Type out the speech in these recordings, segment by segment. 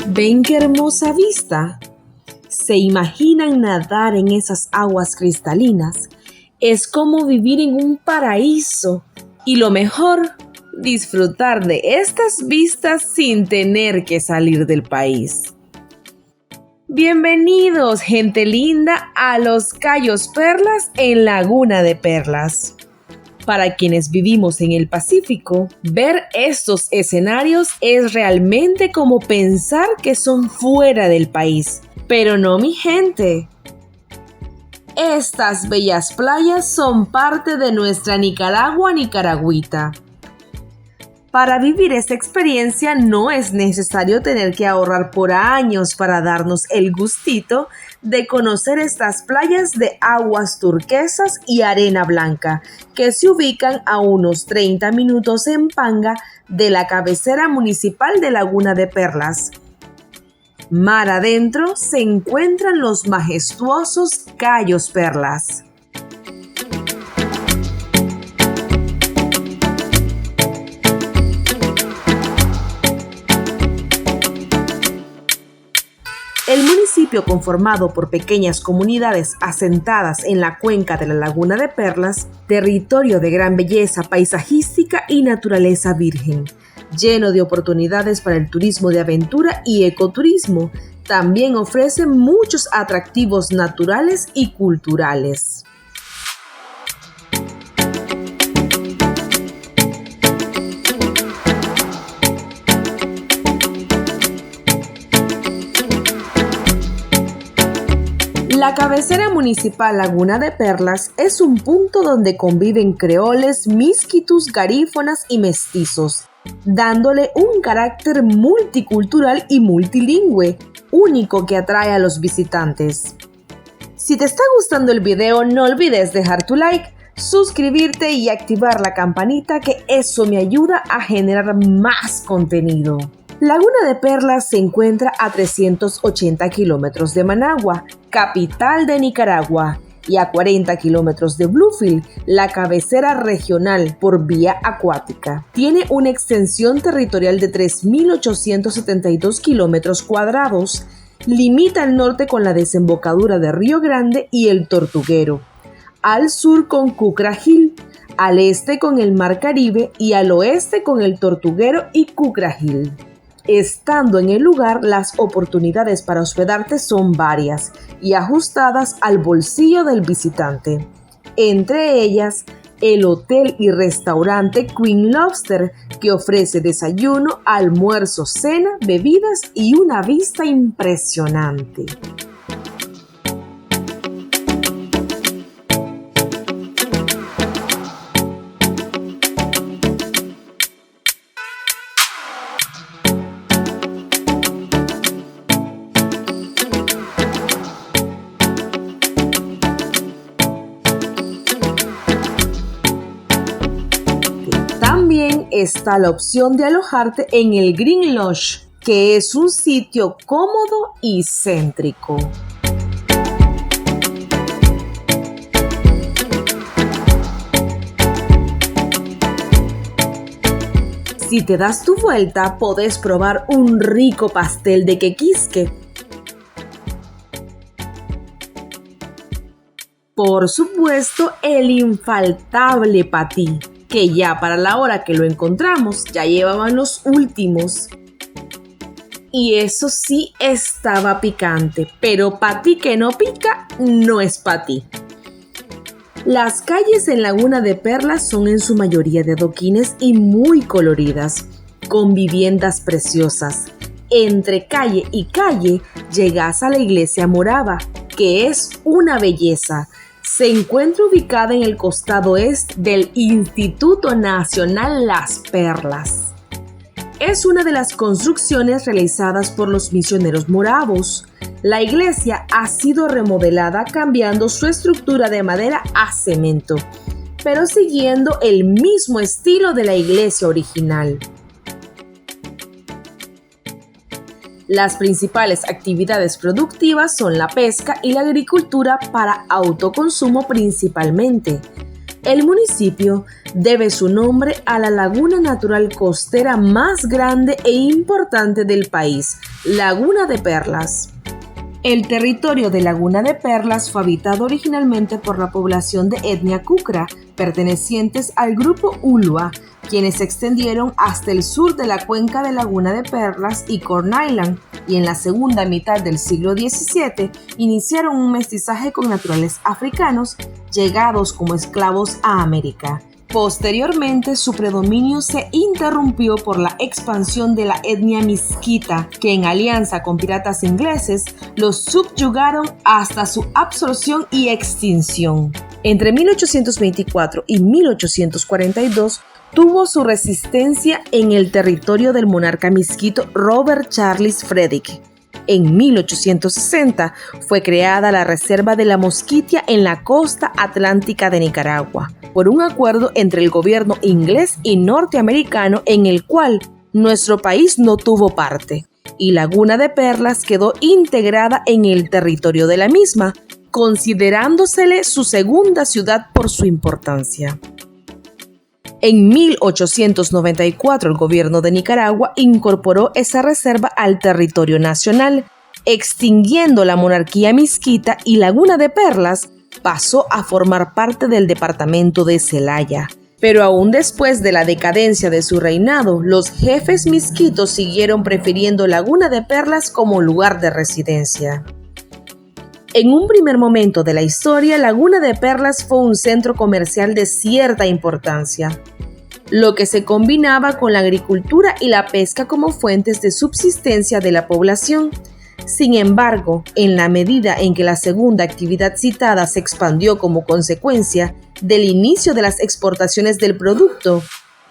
¿Ven qué hermosa vista? ¿Se imaginan nadar en esas aguas cristalinas? Es como vivir en un paraíso. Y lo mejor, disfrutar de estas vistas sin tener que salir del país. Bienvenidos, gente linda, a Los Cayos Perlas en Laguna de Perlas. Para quienes vivimos en el Pacífico, ver estos escenarios es realmente como pensar que son fuera del país. Pero no, mi gente. Estas bellas playas son parte de nuestra Nicaragua nicaragüita. Para vivir esta experiencia no es necesario tener que ahorrar por años para darnos el gustito de conocer estas playas de aguas turquesas y arena blanca que se ubican a unos 30 minutos en Panga de la cabecera municipal de Laguna de Perlas. Mar adentro se encuentran los majestuosos Cayos Perlas. El municipio, conformado por pequeñas comunidades asentadas en la cuenca de la Laguna de Perlas, territorio de gran belleza paisajística y naturaleza virgen, lleno de oportunidades para el turismo de aventura y ecoturismo, también ofrece muchos atractivos naturales y culturales. La cabecera municipal Laguna de Perlas es un punto donde conviven creoles, misquitus, garífonas y mestizos, dándole un carácter multicultural y multilingüe, único que atrae a los visitantes. Si te está gustando el video, no olvides dejar tu like, suscribirte y activar la campanita, que eso me ayuda a generar más contenido. Laguna de Perlas se encuentra a 380 kilómetros de Managua, capital de Nicaragua, y a 40 kilómetros de Bluefield, la cabecera regional por vía acuática. Tiene una extensión territorial de 3.872 kilómetros cuadrados. Limita al norte con la desembocadura de Río Grande y el Tortuguero, al sur con Cucragil, al este con el Mar Caribe y al oeste con el Tortuguero y Cucragil. Estando en el lugar, las oportunidades para hospedarte son varias y ajustadas al bolsillo del visitante. Entre ellas, el hotel y restaurante Queen Lobster, que ofrece desayuno, almuerzo, cena, bebidas y una vista impresionante. También está la opción de alojarte en el Green Lodge, que es un sitio cómodo y céntrico. Si te das tu vuelta, podés probar un rico pastel de quequisque. Por supuesto, el infaltable patí, que ya para la hora que lo encontramos ya llevaban los últimos. Y eso sí estaba picante, pero patí que no pica no es patí. Las calles en Laguna de Perlas son en su mayoría de adoquines y muy coloridas, con viviendas preciosas. Entre calle y calle llegas a la iglesia morava, que es una belleza. Se encuentra ubicada en el costado este del Instituto Nacional Las Perlas. Es una de las construcciones realizadas por los misioneros moravos. La iglesia ha sido remodelada cambiando su estructura de madera a cemento, pero siguiendo el mismo estilo de la iglesia original. Las principales actividades productivas son la pesca y la agricultura para autoconsumo principalmente. El municipio debe su nombre a la laguna natural costera más grande e importante del país, Laguna de Perlas. El territorio de Laguna de Perlas fue habitado originalmente por la población de etnia Kukra, pertenecientes al grupo Ulua, quienes se extendieron hasta el sur de la cuenca de Laguna de Perlas y Corn Island, y en la segunda mitad del siglo XVII iniciaron un mestizaje con naturales africanos llegados como esclavos a América. Posteriormente, su predominio se interrumpió por la expansión de la etnia misquita, que en alianza con piratas ingleses los subyugaron hasta su absorción y extinción. Entre 1824 y 1842 tuvo su resistencia en el territorio del monarca misquito Robert Charles Frederick. En 1860 fue creada la Reserva de la Mosquitia en la costa atlántica de Nicaragua, por un acuerdo entre el gobierno inglés y norteamericano en el cual nuestro país no tuvo parte, y Laguna de Perlas quedó integrada en el territorio de la misma, considerándosele su segunda ciudad por su importancia. En 1894 el gobierno de Nicaragua incorporó esa reserva al territorio nacional, extinguiendo la monarquía misquita, y Laguna de Perlas pasó a formar parte del departamento de Celaya. Pero aún después de la decadencia de su reinado, los jefes misquitos siguieron prefiriendo Laguna de Perlas como lugar de residencia. En un primer momento de la historia, Laguna de Perlas fue un centro comercial de cierta importancia, lo que se combinaba con la agricultura y la pesca como fuentes de subsistencia de la población. Sin embargo, en la medida en que la segunda actividad citada se expandió como consecuencia del inicio de las exportaciones del producto,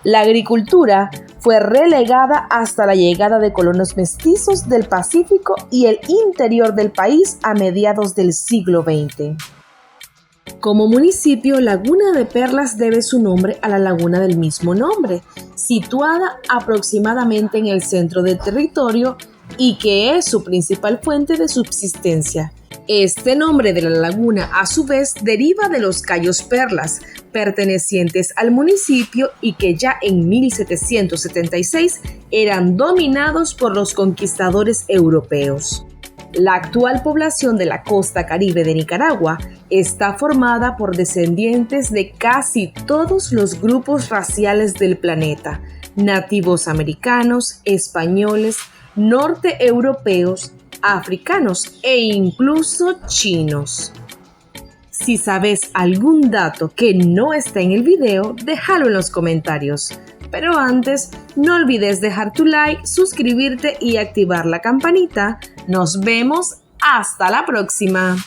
la agricultura fue relegada hasta la llegada de colonos mestizos del Pacífico y el interior del país a mediados del siglo XX. Como municipio, Laguna de Perlas debe su nombre a la laguna del mismo nombre, situada aproximadamente en el centro del territorio y que es su principal fuente de subsistencia. Este nombre de la laguna, a su vez, deriva de los Cayos Perlas, pertenecientes al municipio y que ya en 1776 eran dominados por los conquistadores europeos. La actual población de la costa caribe de Nicaragua está formada por descendientes de casi todos los grupos raciales del planeta, nativos americanos, españoles, norte-europeos, africanos e incluso chinos. Si sabes algún dato que no está en el video, déjalo en los comentarios. Pero antes, no olvides dejar tu like, suscribirte y activar la campanita. Nos vemos hasta la próxima.